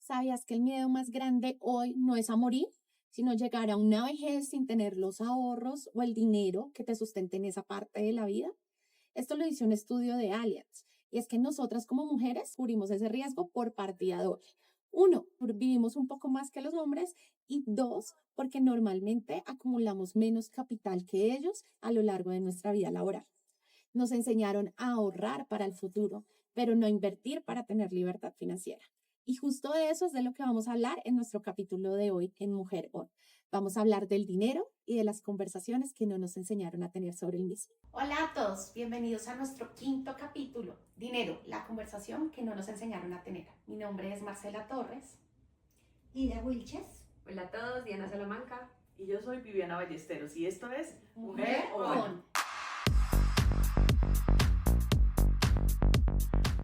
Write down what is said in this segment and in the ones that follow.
¿Sabías que el miedo más grande hoy no es a morir, sino llegar a una vejez sin tener los ahorros o el dinero que te sustente en esa parte de la vida? Esto lo dice un estudio de Allianz, y es que nosotras como mujeres cubrimos ese riesgo por partida doble. Uno, vivimos un poco más que los hombres, y dos, porque normalmente acumulamos menos capital que ellos a lo largo de nuestra vida laboral. Nos enseñaron a ahorrar para el futuro, pero no invertir para tener libertad financiera. Y justo de eso es de lo que vamos a hablar en nuestro capítulo de hoy en Mujer On. Vamos a hablar del dinero y de las conversaciones que no nos enseñaron a tener sobre el mismo. Hola a todos, bienvenidos a nuestro quinto capítulo, Dinero, la conversación que no nos enseñaron a tener. Mi nombre es Marcela Torres. Lidia Wilches. Hola a todos, Diana Salamanca. Y yo soy Viviana Ballesteros y esto es Mujer On.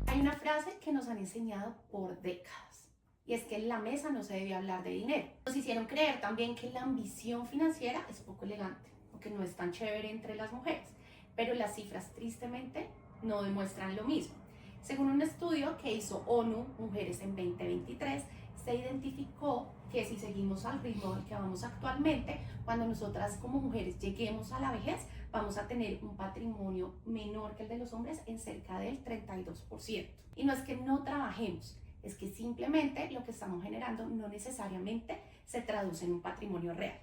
Hay una frase que nos han enseñado por décadas, y es que en la mesa no se debe hablar de dinero. Nos hicieron creer también que la ambición financiera es poco elegante, o que no es tan chévere entre las mujeres, pero las cifras tristemente no demuestran lo mismo. Según un estudio que hizo ONU Mujeres en 2023, se identificó que si seguimos al ritmo al que vamos actualmente, cuando nosotras como mujeres lleguemos a la vejez, vamos a tener un patrimonio menor que el de los hombres en cerca del 32%. Y no es que no trabajemos, es que simplemente lo que estamos generando no necesariamente se traduce en un patrimonio real.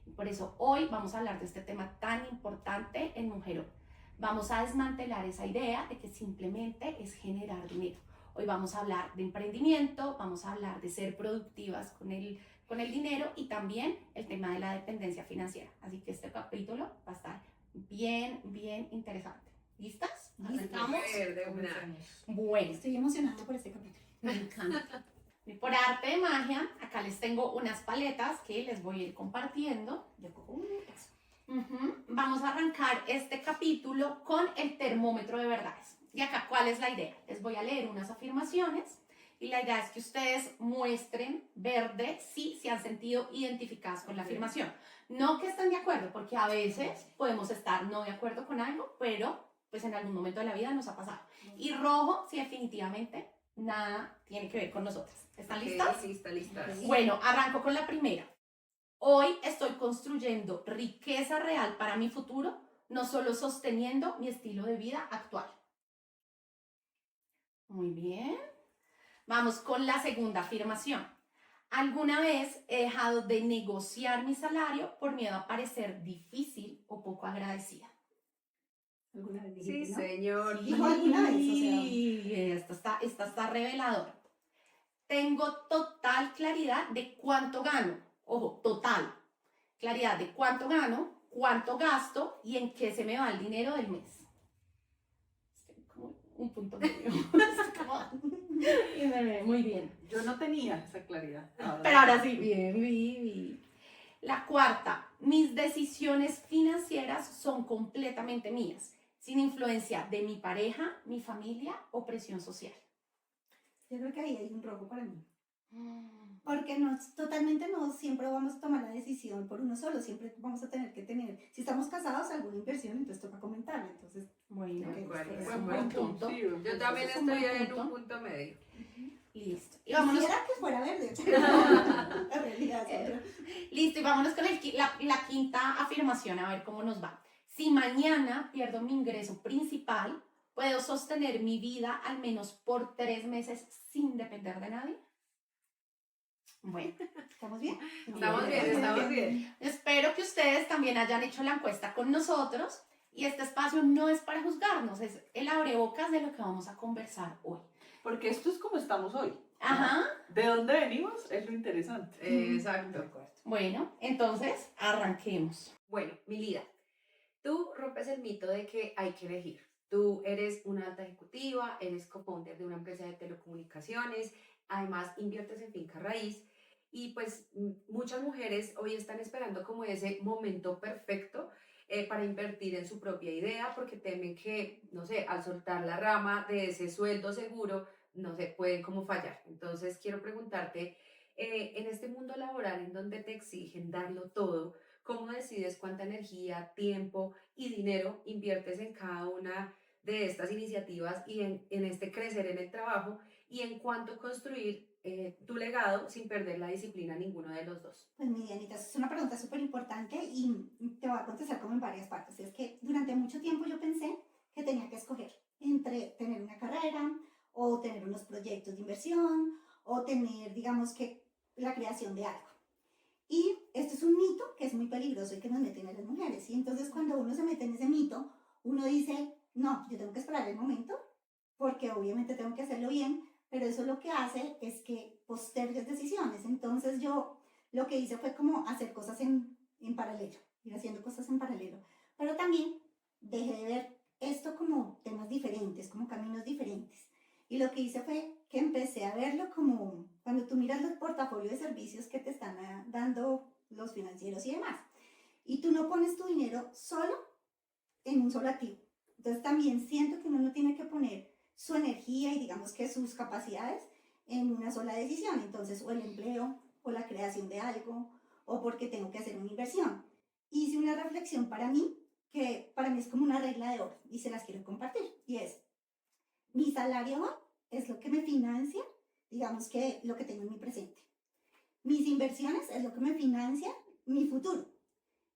Y por eso hoy vamos a hablar de este tema tan importante en Mujer On. Vamos a desmantelar esa idea de que simplemente es generar dinero. Hoy vamos a hablar de emprendimiento, vamos a hablar de ser productivas con el dinero y también el tema de la dependencia financiera. Así que este capítulo va a estar bien interesante. ¿Listas? ¿Arrancamos? Bueno, Estoy emocionada por este capítulo. me encanta. Y por arte de magia, acá les tengo unas paletas que les voy a ir compartiendo. Yo cojo eso. Vamos a arrancar este capítulo con el termómetro de verdades. Y acá, ¿cuál es la idea? Les voy a leer unas afirmaciones y la idea es que ustedes muestren verde si se han sentido identificadas con la afirmación. No que estén de acuerdo, porque a veces podemos estar no de acuerdo con algo, pero pues en algún momento de la vida nos ha pasado. Y rojo si definitivamente nada tiene que ver con nosotras. ¿Están listas? Sí, listas. Bueno, arranco con la primera. Hoy estoy construyendo riqueza real para mi futuro, no solo sosteniendo mi estilo de vida actual. Muy bien. Vamos con la segunda afirmación. ¿Alguna vez he dejado de negociar mi salario por miedo a parecer difícil o poco agradecida? ¿Alguna vez Sí, dijiste, no? señor. No, alguna vez, Esta está reveladora. Tengo total claridad de cuánto gano. Ojo, total. Claridad de cuánto gano, cuánto gasto y en qué se me va el dinero del mes. Como un punto medio. Muy bien. Yo no tenía esa claridad. Pero ahora sí, bien. La cuarta, mis decisiones financieras son completamente mías, sin influencia de mi pareja, mi familia o presión social. Yo creo que ahí hay un robo para mí. Porque no siempre vamos a tomar la decisión por uno solo, siempre vamos a tener que tener, si estamos casados, alguna inversión, entonces toca comentarla. Entonces, Bueno, ok, Bueno, es buen un buen punto. punto. Sí, Yo también Es un estoy buen en punto. un punto medio. listo. Y vámonos. Quisiera que fuera verde. La realidad es otra. Listo, y vámonos con la quinta afirmación, a ver cómo nos va. Si mañana pierdo mi ingreso principal, ¿puedo sostener mi vida al menos por 3 meses sin depender de nadie? Bueno, ¿Estamos bien? Estamos bien. espero que ustedes también hayan hecho la encuesta con nosotros y este espacio no es para juzgarnos, es el abrebocas de lo que vamos a conversar hoy. Porque esto es como estamos hoy. Ajá. ¿De dónde venimos? Es lo interesante. Exacto. Bueno, entonces arranquemos. Bueno, mi Lida, tú rompes el mito de que hay que elegir. Tú eres una alta ejecutiva, eres co-founder de una empresa de telecomunicaciones, además inviertes en finca raíz y pues muchas mujeres hoy están esperando como ese momento perfecto para invertir en su propia idea porque temen que, no sé, al soltar la rama de ese sueldo seguro, no sé, pueden como fallar. Entonces quiero preguntarte, en este mundo laboral en donde te exigen darlo todo, ¿cómo decides cuánta energía, tiempo y dinero inviertes en cada una de estas iniciativas y en este crecer en el trabajo y en cuánto construir tu legado sin perder la disciplina a ninguno de los dos? Pues mi Dianita, es una pregunta súper importante y te voy a contestar como en varias partes. Es que durante mucho tiempo yo pensé que tenía que escoger entre tener una carrera o tener unos proyectos de inversión o tener, digamos que, la creación de algo. Y esto es un mito que es muy peligroso y que nos meten a las mujeres. Y entonces cuando uno se mete en ese mito, uno dice, no, yo tengo que esperar el momento porque obviamente tengo que hacerlo bien, pero eso lo que hace es que postergues decisiones. Entonces yo lo que hice fue como hacer cosas en paralelo, ir haciendo cosas en paralelo. Pero también dejé de ver esto como temas diferentes, como caminos diferentes. Y lo que hice fue que empecé a verlo como cuando tú miras los portafolios de servicios que te están dando los financieros y demás. Y tú no pones tu dinero solo en un solo activo. Entonces también siento que uno no tiene que poner su energía y digamos que sus capacidades en una sola decisión. Entonces o el empleo o la creación de algo o porque tengo que hacer una inversión. Hice una reflexión para mí que para mí es como una regla de oro y se las quiero compartir. Y es, mi salario es lo que me financia, digamos que lo que tengo en mi presente. Mis inversiones es lo que me financia mi futuro.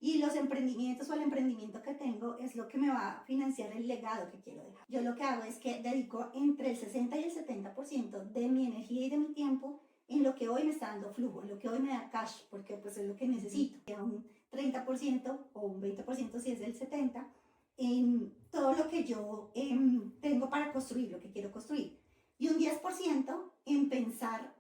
Y los emprendimientos o el emprendimiento que tengo es lo que me va a financiar el legado que quiero dejar. Yo lo que hago es que dedico entre el 60 y el 70% de mi energía y de mi tiempo en lo que hoy me está dando flujo, en lo que hoy me da cash, porque pues es lo que necesito. Un 30% o un 20% si es el 70%, en todo lo que yo tengo para construir, lo que quiero construir. Y un 10% en pensar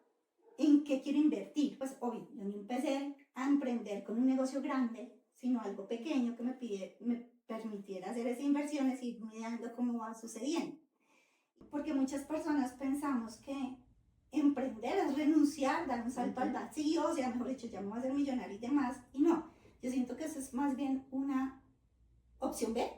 en qué quiero invertir. Pues obvio, yo no empecé a emprender con un negocio grande, sino algo pequeño que me permitiera hacer esas inversiones y ir mirando cómo va sucediendo. Porque muchas personas pensamos que emprender es renunciar, dar un salto al vacío, o sea, mejor dicho, ya me voy a hacer millonario y demás. Y no, yo siento que eso es más bien una opción B,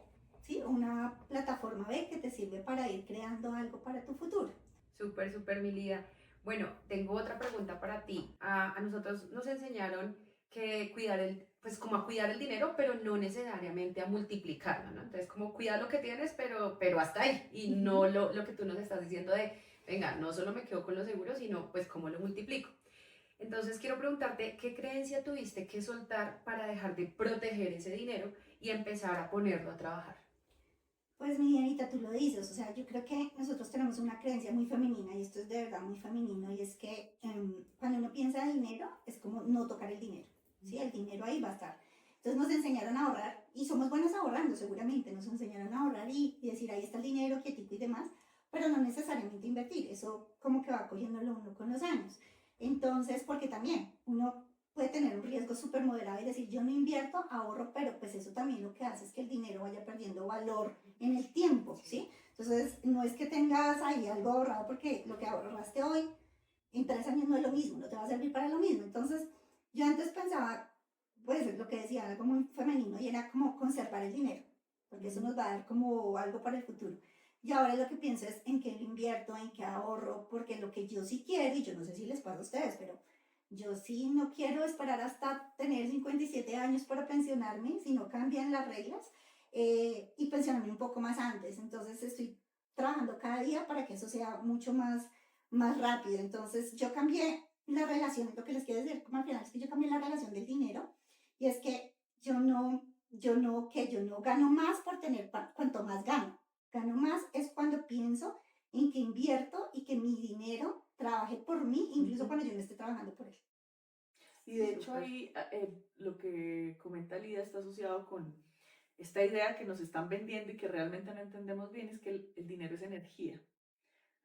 ¿sí? Una plataforma B que te sirve para ir creando algo para tu futuro. Súper, súper, mi Lida. Bueno, tengo otra pregunta para ti. A nosotros nos enseñaron que cuidar pues como a cuidar el dinero, pero no necesariamente a multiplicarlo, ¿no? Entonces, como cuidar lo que tienes, pero hasta ahí. Y no lo que tú nos estás diciendo de, venga, no solo me quedo con lo seguro, sino pues cómo lo multiplico. Entonces, quiero preguntarte, ¿qué creencia tuviste que soltar para dejar de proteger ese dinero y empezar a ponerlo a trabajar? Pues mi Dianita, tú lo dices, o sea, yo creo que nosotros tenemos una creencia muy femenina y esto es de verdad muy femenino y es que cuando uno piensa en dinero es como no tocar el dinero, ¿sí? El dinero ahí va a estar. Entonces nos enseñaron a ahorrar y somos buenas ahorrando seguramente, nos enseñaron a ahorrar y decir ahí está el dinero, quietico y demás, pero no necesariamente invertir, eso como que va cogiéndolo uno con los años. Entonces, porque también uno puede tener un riesgo súper moderado y decir yo no invierto, ahorro, pero pues eso también lo que hace es que el dinero vaya perdiendo valor en el tiempo, ¿sí? Entonces no es que tengas ahí algo ahorrado porque lo que ahorraste hoy en 3 años no es lo mismo, no te va a servir para lo mismo. Entonces yo antes pensaba, pues lo que decía, algo muy femenino y era como conservar el dinero, porque eso nos va a dar como algo para el futuro. Y ahora lo que pienso es en qué lo invierto, en qué ahorro, porque lo que yo sí quiero, y yo no sé si les pasa a ustedes, pero yo sí no quiero esperar hasta tener 57 años para pensionarme, si no cambian las reglas, y pensionarme un poco más antes. Entonces estoy trabajando cada día para que eso sea mucho más rápido. Entonces yo cambié la relación, lo que les quiero decir como al final es que yo cambié la relación del dinero y es que yo no gano más por tener cuanto más gano. Gano más es cuando pienso en que invierto y que mi dinero trabaje por mí, incluso cuando yo no esté trabajando por él. Y de hecho ahí lo que comenta Lida está asociado con esta idea que nos están vendiendo y que realmente no entendemos bien, es que el dinero es energía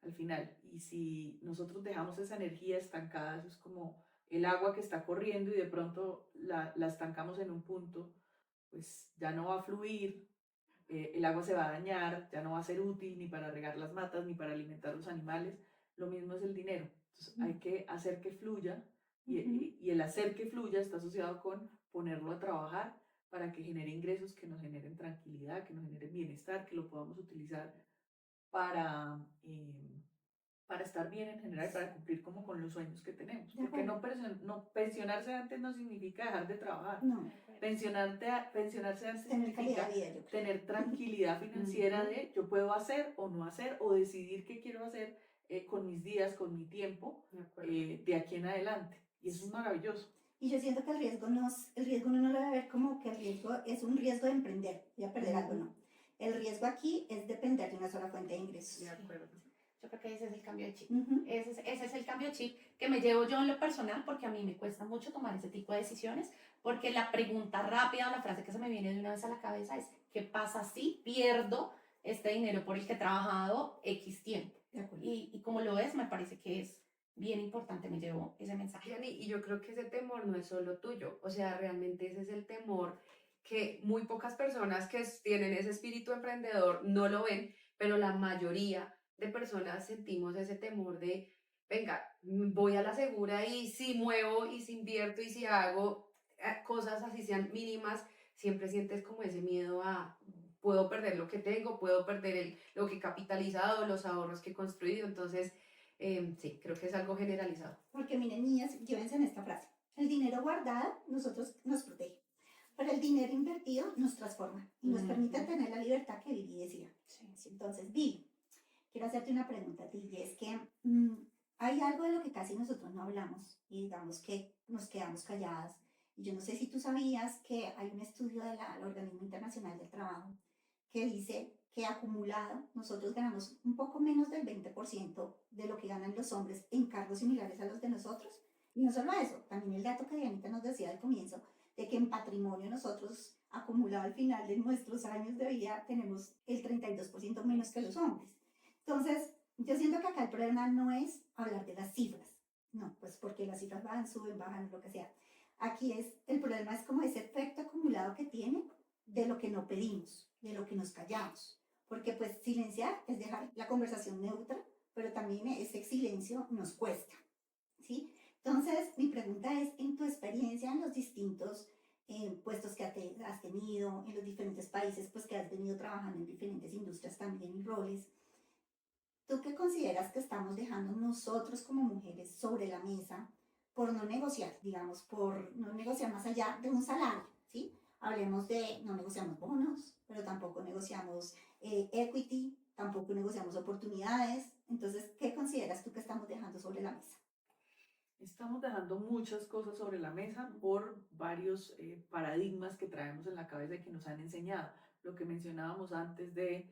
al final. Y si nosotros dejamos esa energía estancada, eso es como el agua que está corriendo y de pronto la estancamos en un punto, pues ya no va a fluir, el agua se va a dañar, ya no va a ser útil ni para regar las matas ni para alimentar los animales. Lo mismo es el dinero. Entonces hay que hacer que fluya y el hacer que fluya está asociado con ponerlo a trabajar para que genere ingresos que nos generen tranquilidad, que nos generen bienestar, que lo podamos utilizar para, para estar bien en general, para cumplir como con los sueños que tenemos. Porque pensionarse antes no significa dejar de trabajar. No. Pensionarse antes Tener significa calidad de vida, yo creo. tener tranquilidad financiera de yo puedo hacer o no hacer o decidir qué quiero hacer con mis días, con mi tiempo, De acuerdo. de aquí en adelante. Y eso es maravilloso. Y yo siento que el riesgo uno no lo debe ver como que el riesgo es un riesgo de emprender, voy a perder algo, no. El riesgo aquí es depender de una sola fuente de ingresos. De acuerdo. Yo creo que ese es el cambio de chip. Ujú. Ese es el cambio de chip que me llevo yo en lo personal, porque a mí me cuesta mucho tomar ese tipo de decisiones, porque la pregunta rápida o la frase que se me viene de una vez a la cabeza es, ¿qué pasa si pierdo este dinero por el que he trabajado X tiempo? De acuerdo. Y como lo es, me parece que es bien importante, me llevo ese mensaje. Jenny, y yo creo que ese temor no es solo tuyo, o sea, realmente ese es el temor que muy pocas personas que tienen ese espíritu emprendedor no lo ven, pero la mayoría de personas sentimos ese temor de, venga, voy a la segura y si muevo y si invierto y si hago cosas así sean mínimas, siempre sientes como ese miedo a, puedo perder lo que tengo, puedo perder lo que he capitalizado, los ahorros que he construido, entonces sí, creo que es algo generalizado. Porque miren, niñas, llévense en esta frase. El dinero guardado nosotros nos protege, pero el dinero invertido nos transforma y nos permite tener la libertad que Vivi decía. Entonces, Vivi, quiero hacerte una pregunta a ti, y es que hay algo de lo que casi nosotros no hablamos y digamos que nos quedamos calladas. Y yo no sé si tú sabías que hay un estudio del Organismo Internacional del Trabajo que dice que acumulado nosotros ganamos un poco menos del 20% de lo que ganan los hombres en cargos similares a los de nosotros. Y no solo eso, también el dato que Dianita nos decía al comienzo, de que en patrimonio nosotros, acumulado al final de nuestros años de vida, tenemos el 32% menos que los hombres. Entonces, yo siento que acá el problema no es hablar de las cifras, no, pues porque las cifras van, suben, bajan, lo que sea. Aquí el problema es como ese efecto acumulado que tiene de lo que no pedimos, de lo que nos callamos. Porque pues silenciar es dejar la conversación neutra, pero también ese silencio nos cuesta, ¿sí? Entonces, mi pregunta es, en tu experiencia en los distintos puestos que has tenido, en los diferentes países, pues que has venido trabajando en diferentes industrias también y roles, ¿tú qué consideras que estamos dejando nosotros como mujeres sobre la mesa por no negociar, digamos, por no negociar más allá de un salario, ¿sí? Hablemos de, no negociamos bonos, pero tampoco negociamos equity, tampoco negociamos oportunidades. Entonces, ¿qué consideras tú que estamos dejando sobre la mesa? Estamos dejando muchas cosas sobre la mesa por varios paradigmas que traemos en la cabeza y que nos han enseñado. Lo que mencionábamos antes de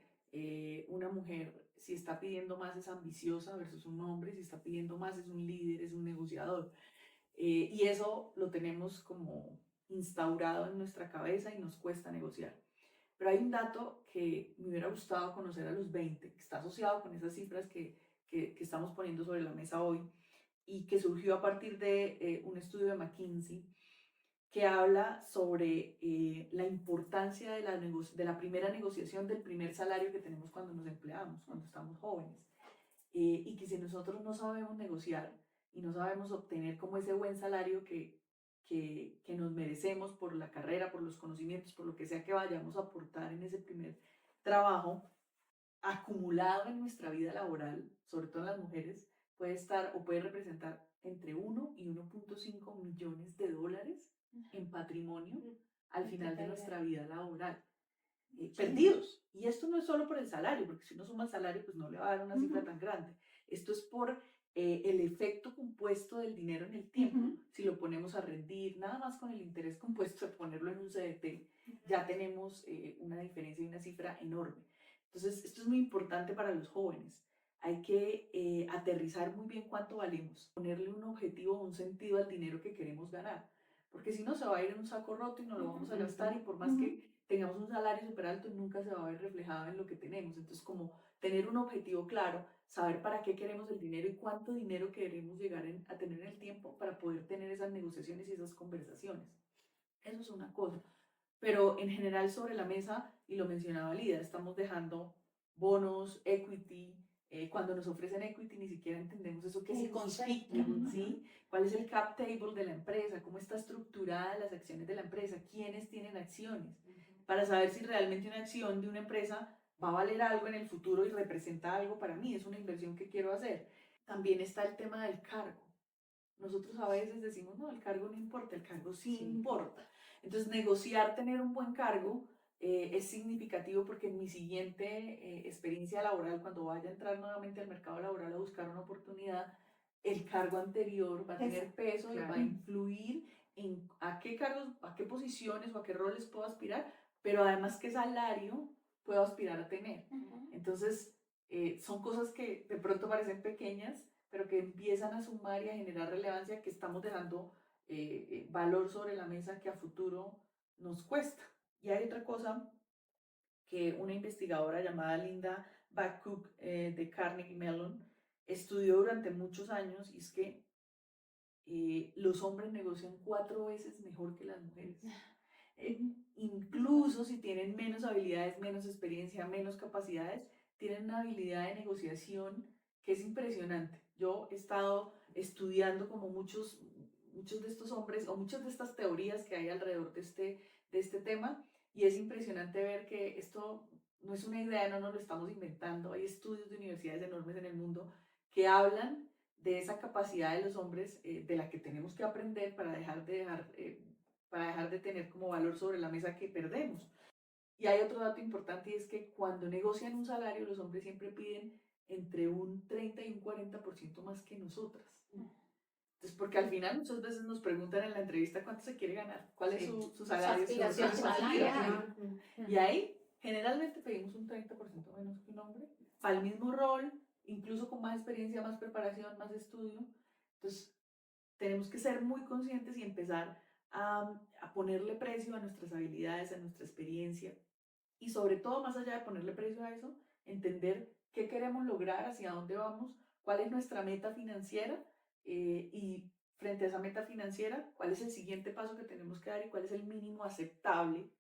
una mujer, si está pidiendo más es ambiciosa versus un hombre, si está pidiendo más es un líder, es un negociador. Y eso lo tenemos como instaurado en nuestra cabeza y nos cuesta negociar. Pero hay un dato que me hubiera gustado conocer a los 20, que está asociado con esas cifras que estamos poniendo sobre la mesa hoy y que surgió a partir de un estudio de McKinsey que habla sobre la importancia de la primera negociación del primer salario que tenemos cuando nos empleamos, cuando estamos jóvenes. Y que si nosotros no sabemos negociar y no sabemos obtener como ese buen salario que nos merecemos por la carrera, por los conocimientos, por lo que sea que vayamos a aportar en ese primer trabajo, acumulado en nuestra vida laboral, sobre todo en las mujeres, puede estar o puede representar entre 1 y 1.5 millones de dólares en patrimonio al final de nuestra vida laboral. Perdidos. Y esto no es solo por el salario, porque si uno suma el salario, pues no le va a dar una cifra tan grande. Esto es por el efecto compuesto del dinero en el tiempo. Si lo ponemos a rendir, nada más con el interés compuesto de ponerlo en un CDT, ya tenemos una diferencia y una cifra enorme. Entonces, esto es muy importante para los jóvenes. Hay que aterrizar muy bien cuánto valemos, ponerle un objetivo, un sentido al dinero que queremos ganar, porque si no se va a ir en un saco roto y no lo vamos a gastar y por más que tengamos un salario súper alto, nunca se va a ver reflejado en lo que tenemos. Entonces, como tener un objetivo claro, saber para qué queremos el dinero y cuánto dinero queremos llegar a tener en el tiempo para poder tener esas negociaciones y esas conversaciones. Eso es una cosa. Pero en general sobre la mesa, y lo mencionaba Lida, estamos dejando bonos, equity. Cuando nos ofrecen equity ni siquiera entendemos eso qué significa, ¿sí? ¿Cuál es el cap table de la empresa? ¿Cómo está estructurada las acciones de la empresa? ¿Quiénes tienen acciones? Para saber si realmente una acción de una empresa va a valer algo en el futuro y representa algo para mí, es una inversión que quiero hacer. También está el tema del cargo. Nosotros a veces decimos, no, el cargo no importa, el cargo sí importa. Entonces, negociar tener un buen cargo es significativo porque en mi siguiente experiencia laboral, cuando vaya a entrar nuevamente al mercado laboral a buscar una oportunidad, el cargo anterior va a tener peso y va a claro. influir en a qué cargos, a qué posiciones o a qué roles puedo aspirar, pero además qué salario puedo aspirar a tener. Ujú. Entonces, son cosas que de pronto parecen pequeñas, pero que empiezan a sumar y a generar relevancia, que estamos dejando valor sobre la mesa que a futuro nos cuesta. Y hay otra cosa que una investigadora llamada Linda Backcook de Carnegie Mellon estudió durante muchos años, y es que los hombres negocian 4 veces mejor que las mujeres. Incluso si tienen menos habilidades, menos experiencia, menos capacidades, tienen una habilidad de negociación que es impresionante. Yo he estado estudiando como muchos de estos hombres o muchas de estas teorías que hay alrededor de este tema, y es impresionante ver que esto no es una idea, no nos lo estamos inventando. Hay estudios de universidades enormes en el mundo que hablan de esa capacidad de los hombres, de la que tenemos que aprender para dejar de tener como valor sobre la mesa que perdemos. Y hay otro dato importante, y es que cuando negocian un salario, los hombres siempre piden entre un 30 y un 40% más que nosotras. Entonces, porque al final muchas veces nos preguntan en la entrevista cuánto se quiere ganar, cuál es su salario, aspiración su salarial. Y ahí generalmente pedimos un 30% menos que un hombre, para el mismo rol, incluso con más experiencia, más preparación, más estudio. Entonces, tenemos que ser muy conscientes y empezar a ponerle precio a nuestras habilidades, a nuestra experiencia, y sobre todo, más allá de ponerle precio a eso, entender qué queremos lograr, hacia dónde vamos, cuál es nuestra meta financiera, y frente a esa meta financiera, cuál es el siguiente paso que tenemos que dar y cuál es el mínimo aceptable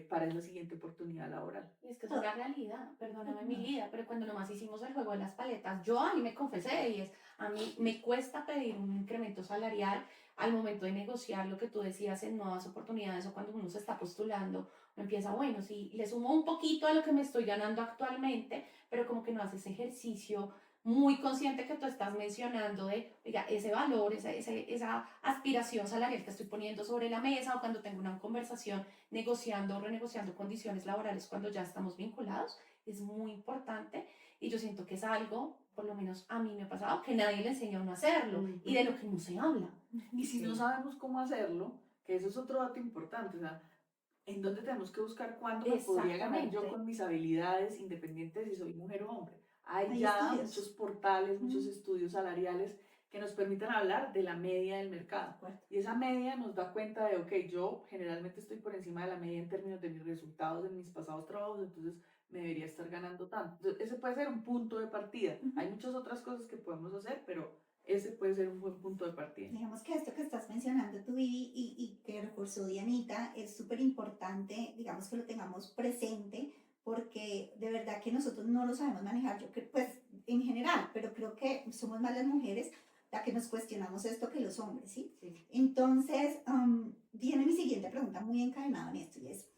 para esa siguiente oportunidad laboral. Y es que es una realidad, perdóname mi vida, pero cuando nomás hicimos el juego de las paletas, yo ahí me confesé y es, a mí me cuesta pedir un incremento salarial al momento de negociar lo que tú decías en nuevas oportunidades o cuando uno se está postulando, uno empieza, bueno, sí, le sumo un poquito a lo que me estoy ganando actualmente, pero como que no haces ese ejercicio muy consciente que tú estás mencionando de, oiga, ese valor, esa aspiración salarial que estoy poniendo sobre la mesa o cuando tengo una conversación negociando o renegociando condiciones laborales cuando ya estamos vinculados, es muy importante y yo siento que es algo, por lo menos a mí me ha pasado, que nadie le enseña a uno a hacerlo y de lo que no se habla. Y si no sabemos cómo hacerlo, que eso es otro dato importante, o sea, ¿en dónde tenemos que buscar cuánto me podría ganar yo con mis habilidades, independientes si soy mujer o hombre? Hay ya estudios. muchos portales, muchos estudios salariales que nos permiten hablar de la media del mercado. Y esa media nos da cuenta de, ok, yo generalmente estoy por encima de la media en términos de mis resultados en mis pasados trabajos, entonces me debería estar ganando tanto. Entonces, ese puede ser un punto de partida. Hay muchas otras cosas que podemos hacer, pero ese puede ser un buen punto de partida. Digamos que esto que estás mencionando tú y que reforzó Dianita es súper importante, digamos que lo tengamos presente, porque de verdad que nosotros no lo sabemos manejar, yo creo, pues en general, pero creo que somos más las mujeres las que nos cuestionamos esto que los hombres, ¿sí? Entonces, viene mi siguiente pregunta muy encadenada en esto, y es,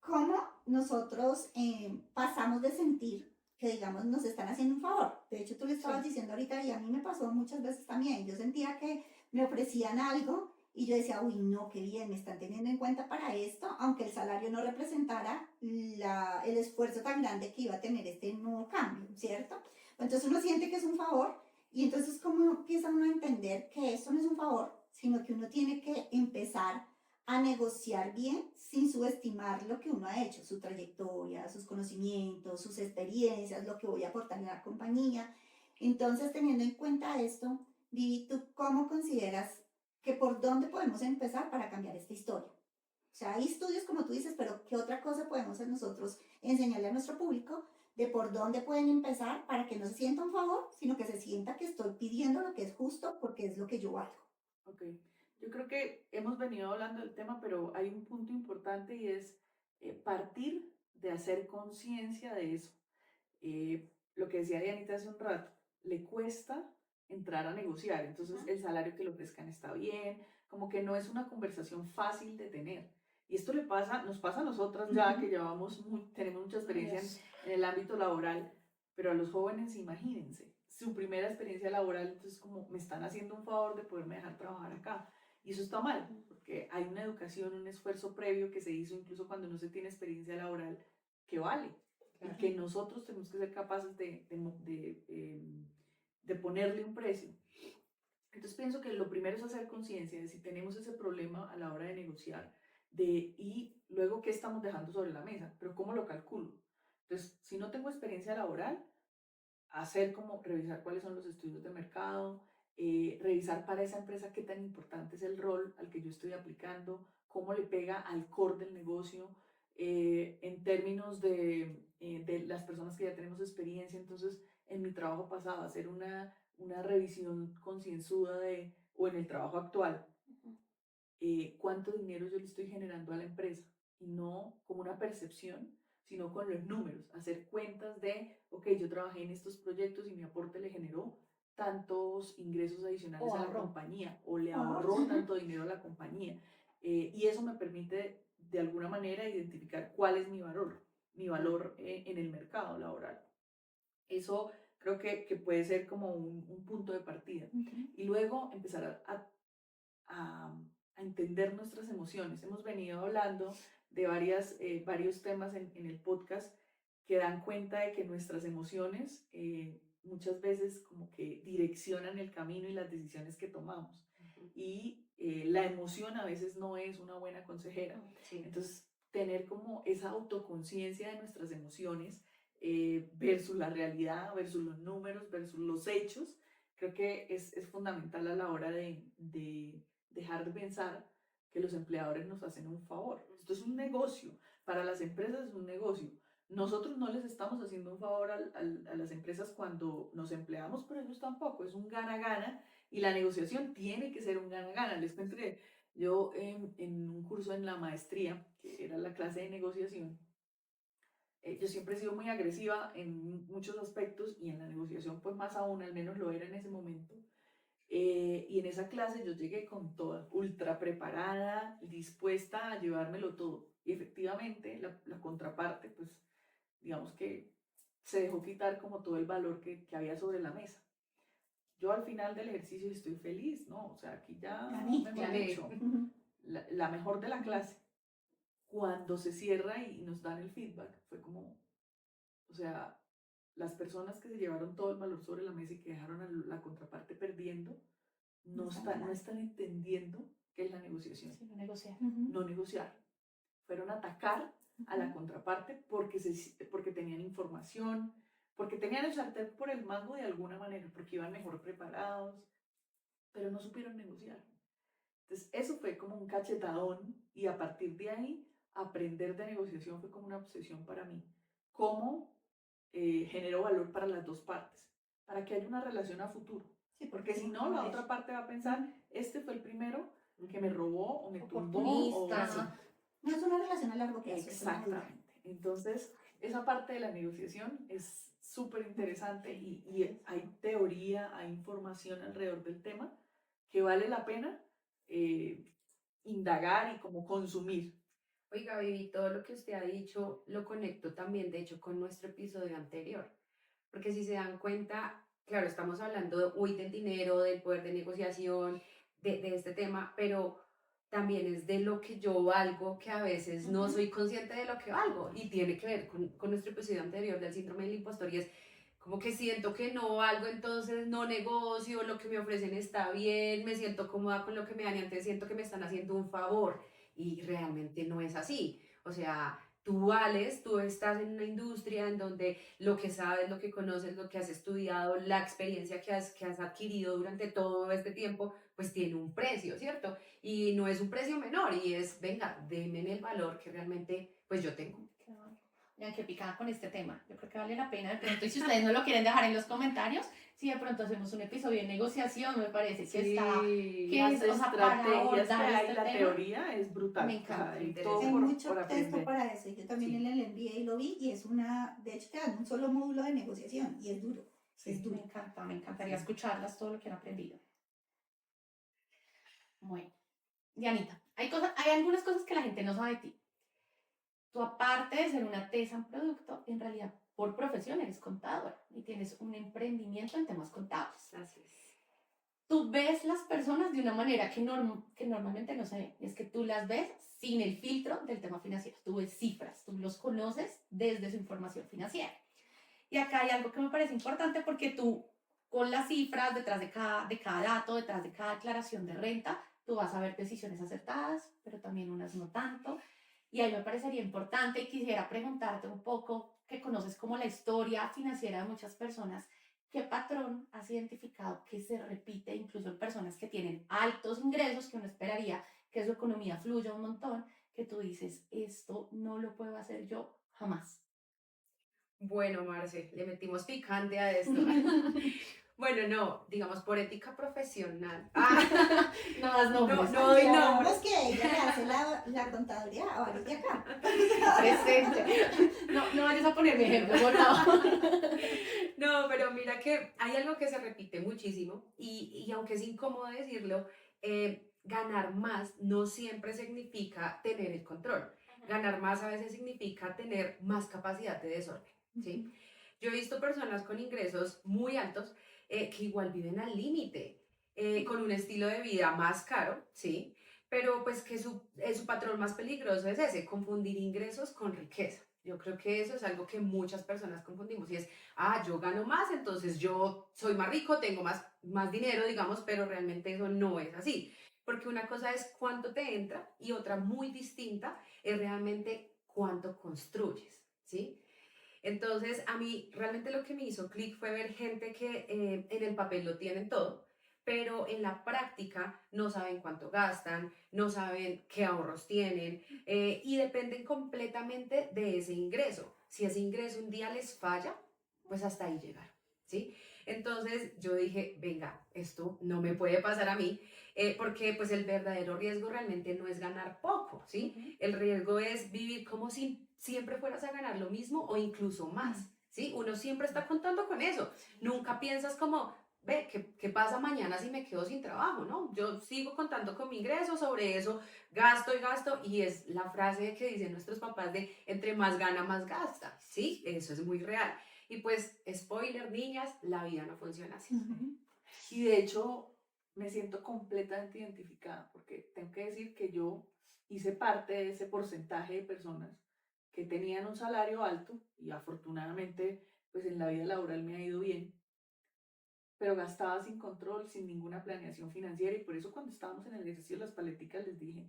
¿cómo nosotros pasamos de sentir que, digamos, nos están haciendo un favor? De hecho, tú le estabas diciendo ahorita, y a mí me pasó muchas veces también, yo sentía que me ofrecían algo y yo decía, uy, no, qué bien, me están teniendo en cuenta para esto, aunque el salario no representara el esfuerzo tan grande que iba a tener este nuevo cambio, ¿cierto? Entonces uno siente que es un favor, y entonces cómo empieza uno a entender que esto no es un favor, sino que uno tiene que empezar a negociar bien sin subestimar lo que uno ha hecho, su trayectoria, sus conocimientos, sus experiencias, lo que voy a aportar en la compañía. Entonces, teniendo en cuenta esto, Vivi, ¿tú cómo consideras que por dónde podemos empezar para cambiar esta historia? O sea, hay estudios como tú dices, pero ¿qué otra cosa podemos hacer nosotros enseñarle a nuestro público de por dónde pueden empezar para que no se sienta un favor, sino que se sienta que estoy pidiendo lo que es justo porque es lo que yo valgo? Ok, yo creo que hemos venido hablando del tema, pero hay un punto importante, y es partir de hacer conciencia de eso. Lo que decía Dianita hace un rato, le cuesta entrar a negociar, entonces el salario que le ofrezcan está bien, como que no es una conversación fácil de tener. Y esto nos pasa a nosotras ya que tenemos mucha experiencia en el ámbito laboral, pero a los jóvenes, imagínense, su primera experiencia laboral, entonces como me están haciendo un favor de poderme dejar trabajar acá. Y eso está mal, porque hay una educación, un esfuerzo previo que se hizo incluso cuando no se tiene experiencia laboral que vale. Claro. Y que nosotros tenemos que ser capaces de ponerle un precio. Entonces pienso que lo primero es hacer conciencia de si tenemos ese problema a la hora de negociar y luego qué estamos dejando sobre la mesa, pero cómo lo calculo. Entonces, si no tengo experiencia laboral, hacer como revisar cuáles son los estudios de mercado, revisar para esa empresa qué tan importante es el rol al que yo estoy aplicando, cómo le pega al core del negocio, en términos de las personas que ya tenemos experiencia. Entonces, en mi trabajo pasado, hacer una revisión concienzuda o en el trabajo actual, cuánto dinero yo le estoy generando a la empresa, y no como una percepción, sino con los números, hacer cuentas de, ok, yo trabajé en estos proyectos y mi aporte le generó tantos ingresos adicionales O a la ahorró. compañía, o le O ahorró ahorró. tanto dinero a la compañía. Y eso me permite de alguna manera identificar cuál es mi valor en el mercado laboral. Eso creo que puede ser como un punto de partida. Y luego empezar a entender nuestras emociones. Hemos venido hablando de varios temas en el podcast que dan cuenta de que nuestras emociones muchas veces como que direccionan el camino y las decisiones que tomamos. Y la emoción a veces no es una buena consejera. Sí. Entonces, tener como esa autoconciencia de nuestras emociones versus la realidad, versus los números, versus los hechos, creo que es fundamental a la hora de dejar de pensar que los empleadores nos hacen un favor. Esto es un negocio, para las empresas es un negocio. Nosotros no les estamos haciendo un favor a las empresas cuando nos empleamos, pero ellos tampoco, es un gana-gana, y la negociación tiene que ser un gana-gana. Les cuento que yo en un curso en la maestría, que era la clase de negociación, yo siempre he sido muy agresiva en muchos aspectos, y en la negociación pues más aún, al menos lo era en ese momento. Y en esa clase yo llegué con toda, ultra preparada, dispuesta a llevármelo todo. Y efectivamente la contraparte, pues digamos que se dejó quitar como todo el valor que había sobre la mesa. Yo al final del ejercicio estoy feliz, ¿no? O sea, aquí ya, Gané. mejor Gané. dicho, la mejor de la clase. Cuando se cierra y nos dan el feedback, fue como, o sea, las personas que se llevaron todo el valor sobre la mesa y que dejaron a la contraparte perdiendo, no están entendiendo qué es la negociación. Sí, no negociar. No negociar. Fueron a atacar a la contraparte porque tenían información, porque tenían el sartén por el mango de alguna manera, porque iban mejor preparados, pero no supieron negociar. Entonces, eso fue como un cachetadón, y a partir de ahí, aprender de negociación fue como una obsesión para mí. ¿Cómo genero valor para las dos partes? Para que haya una relación a futuro. Sí, Porque si no, la otra parte va a pensar, este fue el primero que me robó o me tumbó. Oportunista. No es una relación a largo plazo. eso no dura. Exactamente. Entonces, esa parte de la negociación es súper interesante, y hay teoría, hay información alrededor del tema que vale la pena indagar y como consumir. Oiga, Vivi, todo lo que usted ha dicho lo conecto también, de hecho, con nuestro episodio anterior. Porque si se dan cuenta, claro, estamos hablando hoy del dinero, del poder de negociación, de este tema, pero también es de lo que yo valgo, que a veces no soy consciente de lo que valgo. Y tiene que ver con nuestro episodio anterior del síndrome del impostor, y es como que siento que no valgo, entonces no negocio, lo que me ofrecen está bien, me siento cómoda con lo que me dan y antes siento que me están haciendo un favor, y realmente no es así. O sea, tú vales, tú estás en una industria en donde lo que sabes, lo que conoces, lo que has estudiado, la experiencia que has adquirido durante todo este tiempo, pues tiene un precio, ¿cierto? Y no es un precio menor, y es, venga, denme el valor que realmente pues yo tengo. Claro. Oigan, qué picada con este tema. Yo creo que vale la pena de pronto. Y si ustedes no lo quieren dejar en los comentarios, si de pronto hacemos un episodio de negociación, me parece que está. Que las es, o sea, para estrategias que abordar hay, este la tema, teoría es brutal. me encanta, O sea, y interesante. todo Hay mucho por texto aprender. para eso. Yo también Sí. en el MBA lo vi, y es de hecho te dan un solo módulo de negociación y es duro. Sí. Es duro. me encanta, me encantaría escucharlas, todo lo que han aprendido. Bueno, Dianita, hay algunas cosas que la gente no sabe de ti. Tú, aparte de ser una tesa en producto, en realidad por profesión eres contadora y tienes un emprendimiento en temas contables. Así es. tú ves las personas de una manera que normalmente no se ve. Es que tú las ves sin el filtro del tema financiero. Tú ves cifras, tú los conoces desde su información financiera. Y acá hay algo que me parece importante porque tú, con las cifras detrás de cada dato, detrás de cada declaración de renta, tú vas a ver decisiones acertadas, pero también unas no tanto. Y ahí me parecería importante y quisiera preguntarte un poco, que conoces como la historia financiera de muchas personas, ¿qué patrón has identificado que se repite incluso en personas que tienen altos ingresos, que uno esperaría que su economía fluya un montón, que tú dices, esto no lo puedo hacer yo jamás? Bueno, Marce, le metimos picante a esto. Bueno, no, digamos por ética profesional. No das No, nombres. no doy Aclaramos nombres. que ella le hace la contaduría a varios de acá. Presente. No vayas a poner mi ejemplo, por favor. No, pero mira que hay algo que se repite muchísimo y aunque es incómodo decirlo, ganar más no siempre significa tener el control. Ganar más a veces significa tener más capacidad de desorden, ¿sí? Yo he visto personas con ingresos muy altos que igual viven al límite, con un estilo de vida más caro, ¿sí? Pero pues que su patrón más peligroso es ese, confundir ingresos con riqueza. Yo creo que eso es algo que muchas personas confundimos y es, yo gano más, entonces yo soy más rico, tengo más dinero, digamos, pero realmente eso no es así. Porque una cosa es cuánto te entra y otra muy distinta es realmente cuánto construyes, ¿sí? Entonces, a mí realmente lo que me hizo clic fue ver gente que en el papel lo tienen todo, pero en la práctica no saben cuánto gastan, no saben qué ahorros tienen y dependen completamente de ese ingreso. Si ese ingreso un día les falla, pues hasta ahí llegaron, ¿sí? Entonces yo dije, venga, esto no me puede pasar a mí, porque pues el verdadero riesgo realmente no es ganar poco, ¿sí? El riesgo es vivir como si siempre fueras a ganar lo mismo o incluso más, ¿sí? Uno siempre está contando con eso. Nunca piensas como, ve, ¿qué pasa mañana si me quedo sin trabajo, no? Yo sigo contando con mi ingreso, sobre eso gasto y gasto, y es la frase que dicen nuestros papás de entre más gana, más gasta, ¿sí? Eso es muy real. Y pues, spoiler, niñas, la vida no funciona así. Y de hecho, me siento completamente identificada, porque tengo que decir que yo hice parte de ese porcentaje de personas que tenían un salario alto y afortunadamente, pues en la vida laboral me ha ido bien, pero gastaba sin control, sin ninguna planeación financiera, y por eso cuando estábamos en el ejercicio de las paleticas les dije,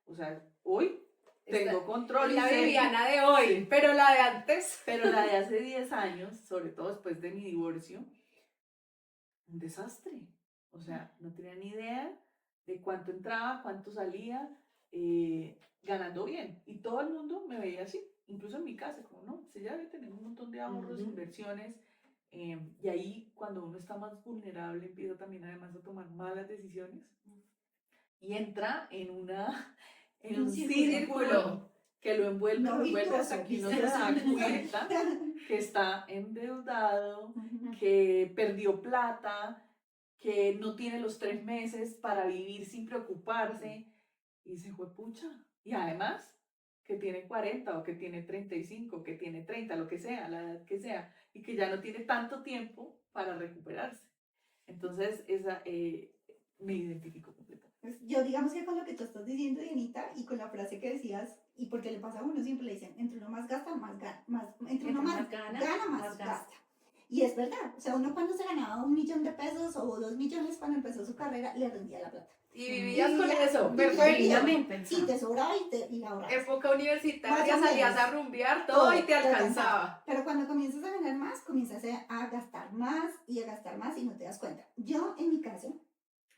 o sea, hoy tengo control Es y la sé, Viviana de hoy, pero la de antes. pero la de hace 10 años, sobre todo después de mi divorcio, un desastre. O sea, no tenía ni idea de cuánto entraba, cuánto salía, ganando bien. Y todo el mundo me veía así, incluso en mi casa, como no, si ya debe tener un montón de ahorros, inversiones. Y ahí, cuando uno está más vulnerable, empieza también además a tomar malas decisiones y entra en, en Un un círculo. círculo que lo envuelve, No lo envuelve virtuoso, hasta que no se quizás. da cuenta que está endeudado, Ujú. que perdió plata, que no tiene los 3 meses para vivir sin preocuparse y se fue pucha. Y además que tiene 40 o que tiene 35, que tiene 30, lo que sea, la edad que sea, y que ya no tiene tanto tiempo para recuperarse. Entonces, me identifico completamente. Pues yo digamos que con lo que tú estás diciendo, Dianita, y con la frase que decías, y porque le pasa a uno, siempre le dicen, entre uno más gasta, más gana, entre uno más gana, más gasta. Y es verdad, o sea, uno cuando se ganaba 1.000.000 de pesos o 2 millones cuando empezó su carrera, le rendía la plata. Y vivías con Vivía- eso, vivía perfecto. bien. Y te sobraba y la ahorrabas. Época universitaria, Más o salías menos. a rumbear todo y te alcanzaba. Pero cuando comienzas a ganar más, comienzas a gastar más y a gastar más y no te das cuenta. Yo, en mi caso,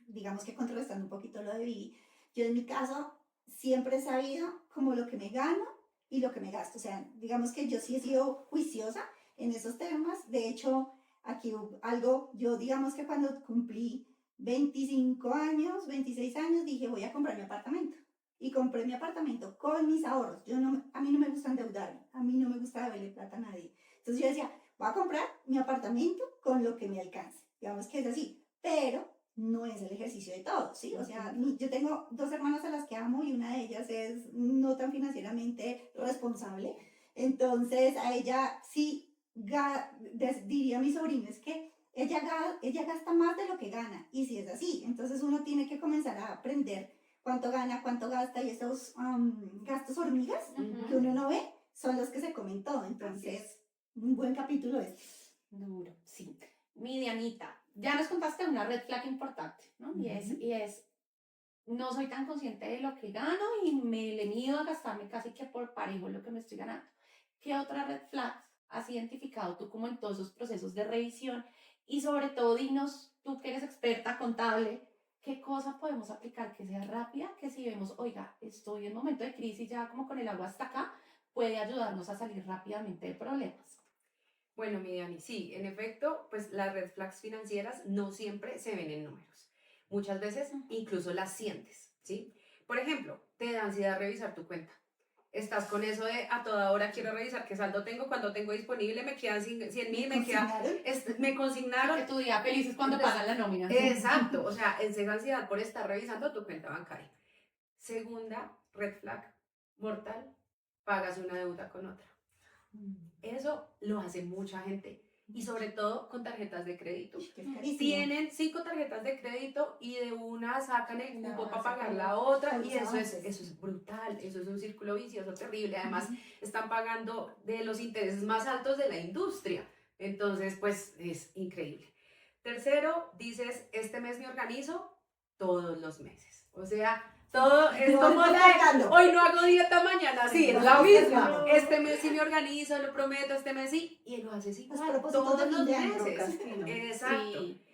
digamos que contrarrestando un poquito lo de Vivi, yo en mi caso siempre he sabido como lo que me gano y lo que me gasto. O sea, digamos que yo sí he sido juiciosa en esos temas. De hecho, aquí algo, yo digamos que cuando cumplí 25 años, 26 años, dije voy a comprar mi apartamento. Y compré mi apartamento con mis ahorros. A mí no me gusta endeudarme, a mí no me gusta deberle plata a nadie. Entonces yo decía, voy a comprar mi apartamento con lo que me alcance. Digamos que es así, pero no es el ejercicio de todos, ¿sí? O sea, yo tengo 2 hermanas a las que amo y una de ellas es no tan financieramente responsable. Entonces, a ella sí diría a mis sobrinos que ella gasta más de lo que gana. Y si es así, entonces uno tiene que comenzar a aprender cuánto gana, cuánto gasta y esos gastos hormigas que uno no ve son los que se comen todo. Entonces, un buen capítulo este. Duro, sí. Mi Dianita, ya nos contaste una red flag importante, ¿no? Y es, no soy tan consciente de lo que gano y me le mido a gastarme casi que por parejo lo que me estoy ganando. ¿Qué otra red flag has identificado tú como en todos esos procesos de revisión? Y sobre todo, dinos, tú que eres experta contable, ¿qué cosa podemos aplicar que sea rápida? Que si vemos, oiga, estoy en momento de crisis ya como con el agua hasta acá, puede ayudarnos a salir rápidamente de problemas. Bueno, mi Dani, sí, en efecto, pues las red flags financieras no siempre se ven en números. Muchas veces incluso las sientes, ¿sí? Por ejemplo, te da ansiedad revisar tu cuenta. Estás con eso de a toda hora quiero revisar qué saldo tengo, cuando tengo disponible me quedan 100.000, me consignaron. Que tu día feliz es cuando Entonces, pagan la nómina. Exacto, o sea, es esa ansiedad por estar revisando tu cuenta bancaria. Segunda red flag mortal, pagas una deuda con otra. Eso lo hace mucha gente y sobre todo con tarjetas de crédito. Tienen 5 tarjetas de crédito y de una sacan el cupo para pagar la otra y eso es brutal, eso es un círculo vicioso terrible. Además, están pagando de los intereses más altos de la industria. Entonces, pues es increíble. Tercero, dices, este mes me organizo todos los meses. O sea, todo es como hoy no hago dieta, mañana sí, es la misma. Este mes sí me organizo, lo prometo, este mes sí, y lo haces igual todos los meses. Exacto. Sí.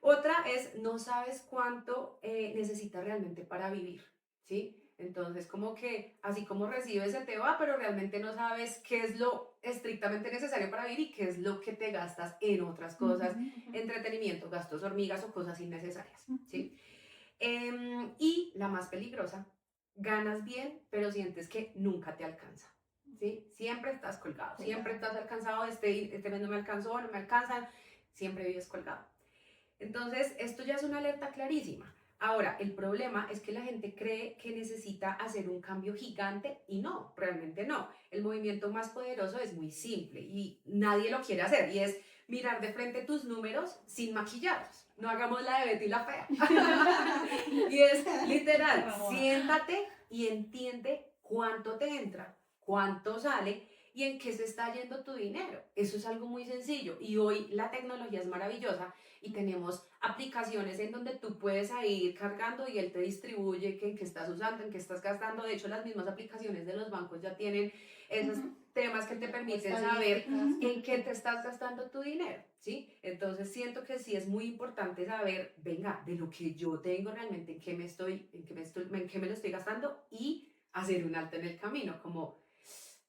Otra es, no sabes cuánto necesitas realmente para vivir, ¿sí? Entonces, como que así como recibes se te va, pero realmente no sabes qué es lo estrictamente necesario para vivir y qué es lo que te gastas en otras cosas, entretenimiento, gastos hormigas o cosas innecesarias, ¿sí? Y la más peligrosa, ganas bien, pero sientes que nunca te alcanza, ¿sí? Siempre estás colgado, siempre estás alcanzado, este mes no me alcanzó, no me alcanza, siempre vives colgado. Entonces, esto ya es una alerta clarísima. Ahora, el problema es que la gente cree que necesita hacer un cambio gigante y no, realmente no. El movimiento más poderoso es muy simple y nadie lo quiere hacer y es mirar de frente tus números sin maquillarlos. No hagamos la de Betty la Fea. Y es literal, siéntate y entiende cuánto te entra, cuánto sale y en qué se está yendo tu dinero. Eso es algo muy sencillo y hoy la tecnología es maravillosa y tenemos aplicaciones en donde tú puedes ir cargando y él te distribuye en qué estás usando, en qué estás gastando. De hecho, las mismas aplicaciones de los bancos ya tienen esos temas que te permiten saber en qué te estás gastando tu dinero, ¿sí? Entonces siento que sí es muy importante saber, venga, de lo que yo tengo realmente, en qué me lo estoy gastando y hacer un alto en el camino, como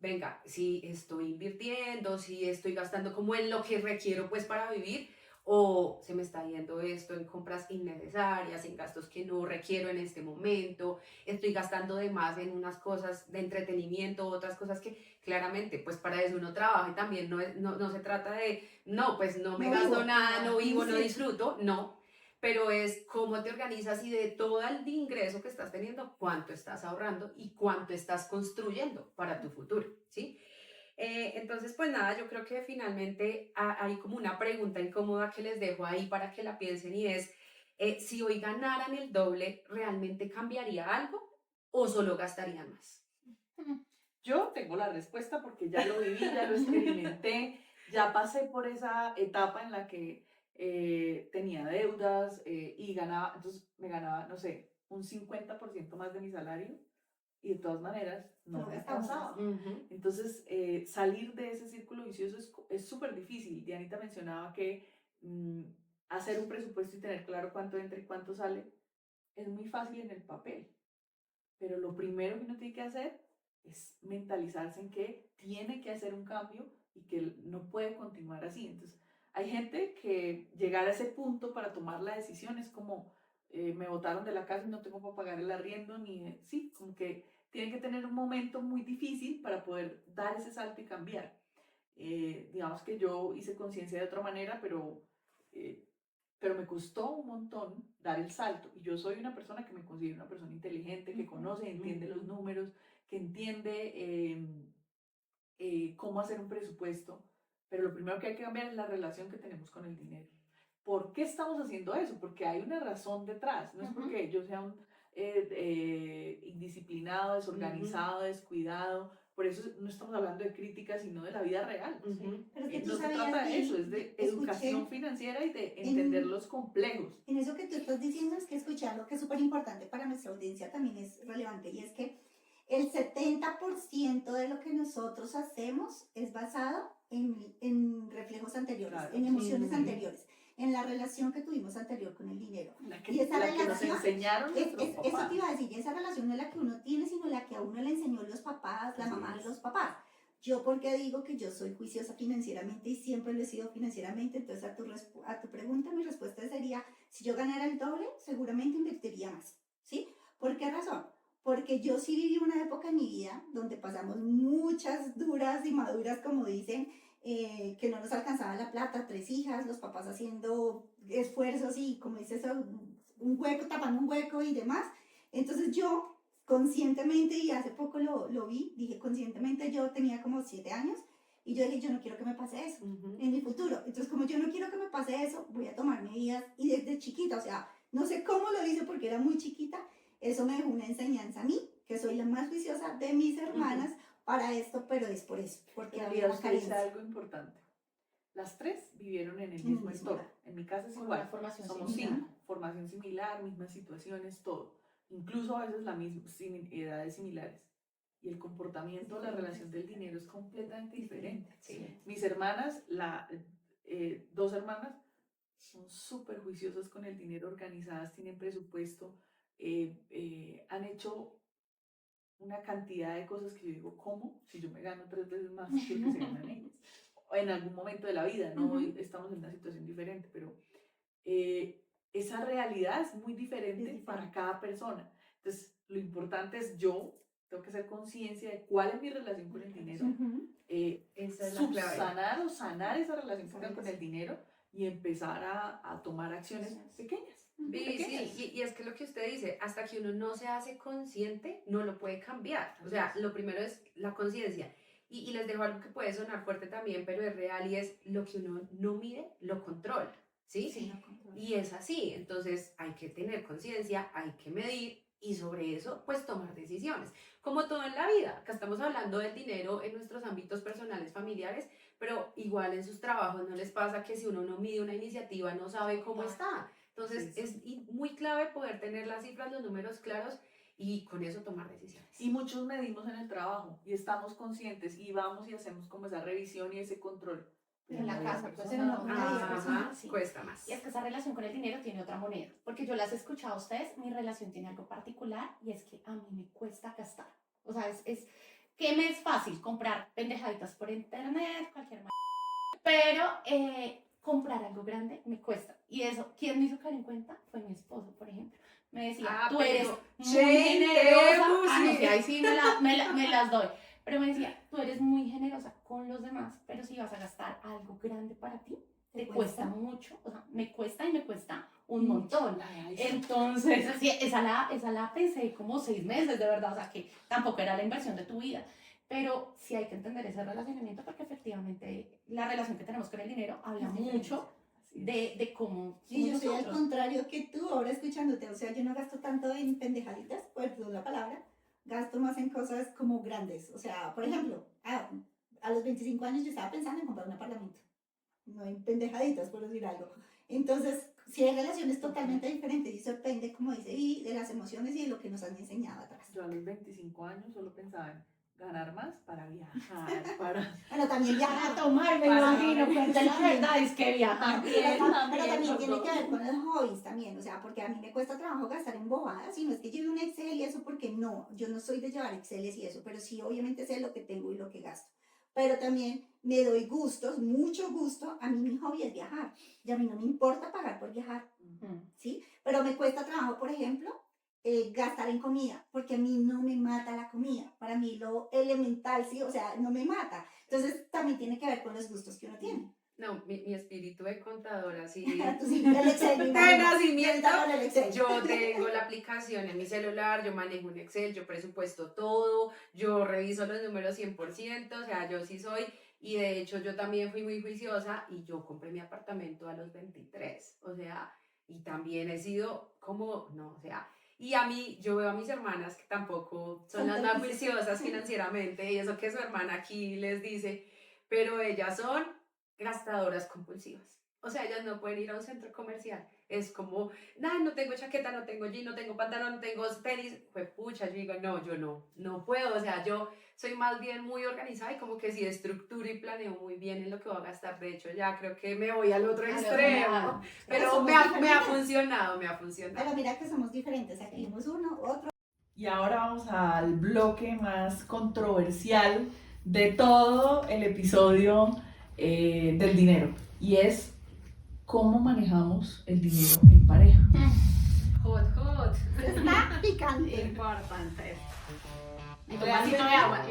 venga, si estoy invirtiendo, si estoy gastando como en lo que requiero pues para vivir o se me está yendo esto en compras innecesarias, en gastos que no requiero en este momento, estoy gastando de más en unas cosas de entretenimiento, otras cosas que claramente pues para eso uno trabaja y también no se trata de, no, pues no me gasto nada, no vivo, no disfruto, no. Pero es cómo te organizas y de todo el ingreso que estás teniendo, cuánto estás ahorrando y cuánto estás construyendo para tu futuro, ¿sí? Entonces, pues nada, yo creo que finalmente hay como una pregunta incómoda que les dejo ahí para que la piensen y es, si hoy ganaran el doble, ¿realmente cambiaría algo o solo gastarían más? Yo tengo la respuesta porque ya lo viví, ya lo experimenté, ya pasé por esa etapa en la que tenía deudas y ganaba, entonces me ganaba, no sé, un 50% más de mi salario y de todas maneras no me alcanzaba. Entonces, salir de ese círculo vicioso es súper difícil. Dianita mencionaba que hacer un presupuesto y tener claro cuánto entra y cuánto sale es muy fácil en el papel, pero lo primero que uno tiene que hacer es mentalizarse en que tiene que hacer un cambio y que no puede continuar así. Entonces, hay gente que llegar a ese punto para tomar la decisión es como, me botaron de la casa y no tengo para pagar el arriendo, sí, como que tienen que tener un momento muy difícil para poder dar ese salto y cambiar. Digamos que yo hice conciencia de otra manera, eh, pero me costó un montón dar el salto. Y yo soy una persona que me considero una persona inteligente, que conoce, entiende los números, que entiende cómo hacer un presupuesto, pero lo primero que hay que cambiar es la relación que tenemos con el dinero. ¿por qué estamos haciendo eso? Porque hay una razón detrás, no es Ujú. porque yo sea un indisciplinado, desorganizado, descuidado, por eso no estamos hablando de crítica, sino de la vida real. Ujú. Pero es que tú No se sabías, trata de eso, Vivi, es de escuché educación financiera y de entender en, los complejos. en eso que tú estás diciendo, es que escuché algo que es súper importante para nuestra audiencia, también es relevante, y es que el 70% de lo que nosotros hacemos es basado en reflejos anteriores, Claro, en emociones sí. anteriores, en la relación que tuvimos anterior con el dinero. La Y esa la que nos relación, enseñaron nuestros eso papás. te iba a decir, esa relación no es la que uno tiene, sino la que a uno le enseñó los papás, la Así mamá de es. los papás. Yo porque digo que yo soy juiciosa financieramente y siempre lo he sido financieramente, entonces a tu pregunta mi respuesta sería, si yo ganara el doble, seguramente invertiría más, ¿sí? ¿Por qué razón? Porque yo sí viví una época en mi vida donde pasamos muchas duras y maduras, como dicen, que no nos alcanzaba la plata, 3 hijas, los papás haciendo esfuerzos y como dices, un hueco, tapando un hueco y demás. Entonces yo conscientemente, y hace poco lo vi, dije conscientemente, yo tenía como 7 años y yo dije, yo no quiero que me pase eso Ujú. en mi futuro. Entonces como yo no quiero que me pase eso, voy a tomar medidas y desde chiquita, o sea, no sé cómo lo hice porque era muy chiquita, eso me dejó una enseñanza a mí, que soy la más juiciosa de mis hermanas para esto, pero es por eso, porque Pero había mira, una usted dice carencia algo importante. Las tres vivieron en el en el mismo mismo entorno. lugar. En mi casa es Con una igual. formación Somos similar. 5. Formación similar, mismas situaciones, todo. Incluso a veces la misma, edades similares. Y el comportamiento, la relación del dinero es completamente diferente. Sí. Mis hermanas, 2 hermanas, son súper juiciosas con el dinero, organizadas, tienen presupuesto, han hecho una cantidad de cosas que yo digo, ¿cómo? Si yo me gano 3 veces más que lo que se ganan ellas. O en algún momento de la vida, ¿no? Hoy estamos en una situación diferente, pero esa realidad es muy diferente para cada persona. Entonces, lo importante es yo tengo que hacer conciencia de cuál es mi relación con el dinero, Esa es la clave. subsanar o sanar esa relación que tengo con el dinero y empezar a tomar acciones pequeñas. Sí, sí, y es que lo que usted dice, hasta que uno no se hace consciente, no lo puede cambiar. O sea, lo primero es la conciencia. Y les dejo algo que puede sonar fuerte también, pero es real y es lo que uno no mide, lo controla. ¿Sí? Sí. Y es así, entonces hay que tener conciencia, hay que medir y sobre eso pues tomar decisiones. Como todo en la vida, acá estamos hablando del dinero en nuestros ámbitos personales, familiares, pero igual en sus trabajos no les pasa que si uno no mide una iniciativa no sabe cómo está. Entonces Sí, es muy clave poder tener las cifras, los números claros y con eso tomar decisiones. Y muchos medimos en el trabajo y estamos conscientes y vamos y hacemos como esa revisión y ese control. En la vida casa, pues, personal. en la vida Ajá, personal, sí. cuesta más. Y es que esa relación con el dinero tiene otra moneda, porque yo las he escuchado a ustedes, mi relación tiene algo particular y es que a mí me cuesta gastar. O sea, que me es fácil comprar pendejaditas por internet, cualquier pero comprar algo grande me cuesta. Y eso, ¿quién me hizo caer en cuenta? Fue mi esposo, por ejemplo. Me decía, tú eres muy generosa. Ah, no, sí, ahí sí me las doy. Pero me decía, tú eres muy generosa con los demás, pero si vas a gastar algo grande para ti, te cuesta mucho. O sea, me cuesta y me cuesta un montón. Entonces, sí, esa la pensé como 6 meses, de verdad. O sea, que tampoco era la inversión de tu vida. Pero sí hay que entender ese relacionamiento porque efectivamente la relación que tenemos con el dinero habla mucho de cómo Sí, yo somos soy al nosotros. contrario que tú, ahora escuchándote, o sea, yo no gasto tanto en pendejaditas, perdón la palabra, gasto más en cosas como grandes, o sea, por ejemplo, a los 25 años yo estaba pensando en comprar un apartamento, no en pendejaditas, por decir algo. Entonces, sí hay relaciones totalmente diferentes y eso depende, como dice, y de las emociones y de lo que nos han enseñado atrás. Yo a los 25 años solo pensaba en ganar más para viajar, para... Bueno, también viajar, Para tomar, me Para imagino, tomar. cuente la verdad, es que viajar. pero también los tiene dos. que ver con los hobbies también, o sea, porque a mí me cuesta trabajo gastar en bobadas, y no es que lleve un Excel y eso, porque no, yo no soy de llevar Exceles y eso, pero sí obviamente sé lo que tengo y lo que gasto. Pero también me doy gustos, mucho gusto, a mí mi hobby es viajar, y a mí no me importa pagar por viajar, ¿sí? Pero me cuesta trabajo, por ejemplo, gastar en comida, porque a mí no me mata la comida, para mí lo elemental, ¿sí? O sea, no me mata. Entonces también tiene que ver con los gustos que uno tiene. No, mi espíritu de contadora, sí. Tú sí, el Excel, me De imagino. nacimiento, Con el Excel. yo tengo la aplicación en mi celular, yo manejo un Excel, yo presupuesto todo, yo reviso los números 100%, o sea, yo sí soy, Y de hecho yo también fui muy juiciosa y yo compré mi apartamento a los 23. O sea, y también he sido como, no, o sea, y a mí, yo veo a mis hermanas que tampoco son las más juiciosas financieramente, y eso que su hermana aquí les dice, pero ellas son gastadoras compulsivas. O sea, ellas no pueden ir a un centro comercial. Es como, nah, no tengo chaqueta, no tengo jean, no tengo pantalón, no tengo tenis. Pues pucha, yo digo, no, yo no puedo. O sea, yo soy más bien muy organizada y como que sí estructuro y planeo muy bien en lo que voy a gastar. De hecho, ya creo que me voy al otro extremo. Pero me ha funcionado, me ha funcionado. Pero mira que somos diferentes, aquí vemos uno, otro. Y ahora vamos al bloque más controversial de todo el episodio del dinero. Y es cómo manejamos el dinero en pareja. Hot. Está picante. Importante. Un vasito de agua.